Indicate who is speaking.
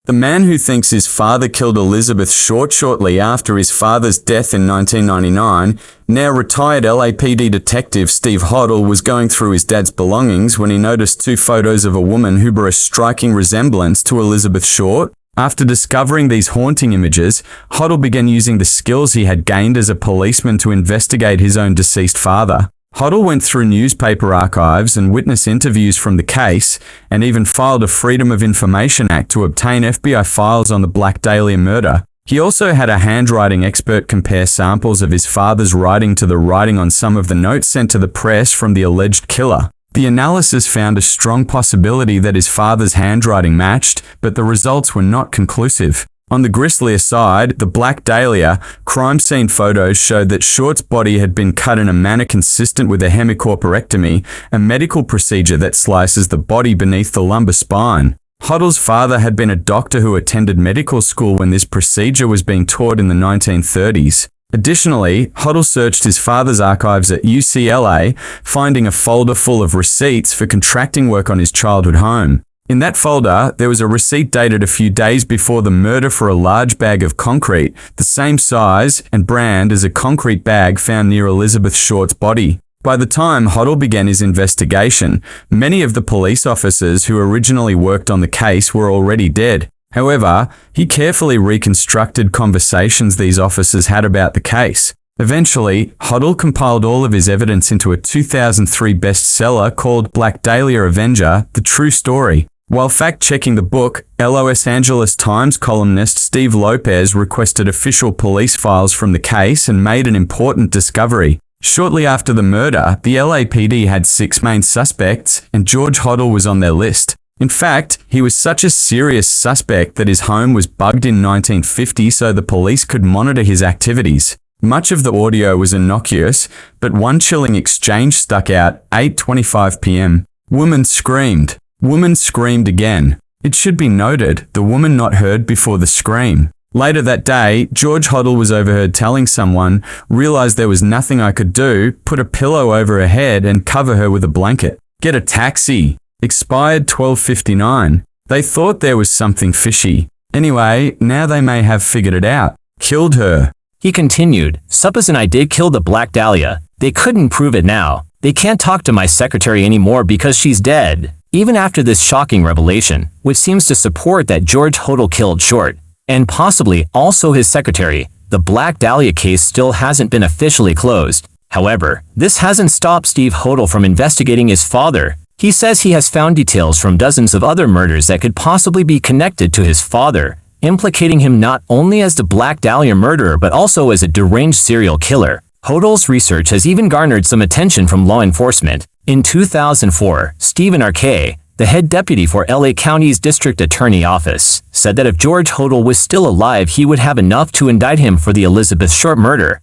Speaker 1: The man who thinks his father killed Elizabeth Short shortly after his father's death in 1999, now retired LAPD detective Steve Hoddle was going through his dad's belongings when he noticed two photos of a woman who bore a striking resemblance to Elizabeth Short. After discovering these haunting images, Hoddle began using the skills he had gained as a policeman to investigate his own deceased father. Hoddle went through newspaper archives and witness interviews from the case, and even filed a Freedom of Information Act to obtain FBI files on the Black Dahlia murder. He also had a handwriting expert compare samples of his father's writing to the writing on some of the notes sent to the press from the alleged killer. The analysis found a strong possibility that his father's handwriting matched, but the results were not conclusive. On the grislier side, the Black Dahlia crime scene photos showed that Short's body had been cut in a manner consistent with a hemicorporectomy, a medical procedure that slices the body beneath the lumbar spine. Hoddle's father had been a doctor who attended medical school when this procedure was being taught in the 1930s. Additionally, Hoddle searched his father's archives at UCLA, finding a folder full of receipts for contracting work on his childhood home. In that folder, there was a receipt dated a few days before the murder for a large bag of concrete, the same size and brand as a concrete bag found near Elizabeth Short's body. By the time Hoddle began his investigation, many of the police officers who originally worked on the case were already dead. However, he carefully reconstructed conversations these officers had about the case. Eventually, Hoddle compiled all of his evidence into a 2003 bestseller called Black Dahlia Avenger: The True Story. While fact-checking the book, Los Angeles Times columnist Steve Lopez requested official police files from the case and made an important discovery. Shortly after the murder, the LAPD had 6 main suspects, and George Hoddle was on their list. In fact, he was such a serious suspect that his home was bugged in 1950 so the police could monitor his activities. Much of the audio was innocuous, but one chilling exchange stuck out. 8:25 p.m. Woman screamed. Woman screamed again. It should be noted, the woman not heard before the scream. Later that day, George Hoddle was overheard telling someone, "Realized there was nothing I could do, put a pillow over her head and cover her with a blanket. Get a taxi." Expired 12:59. They thought there was something fishy. Anyway, now they may have figured it out. Killed her.
Speaker 2: He continued, "Supposing I did kill the Black Dahlia, they couldn't prove it now. They can't talk to my secretary anymore because she's dead." Even after this shocking revelation, which seems to support that George Hoddle killed Short, and possibly also his secretary, the Black Dahlia case still hasn't been officially closed. However, this hasn't stopped Steve Hoddle from investigating his father. He says he has found details from dozens of other murders that could possibly be connected to his father, implicating him not only as the Black Dahlia murderer but also as a deranged serial killer. Hoddle's research has even garnered some attention from law enforcement. In 2004, Stephen Arkay, the head deputy for LA County's District Attorney Office, said that if George Hoddle was still alive he would have enough to indict him for the Elizabeth Short murder.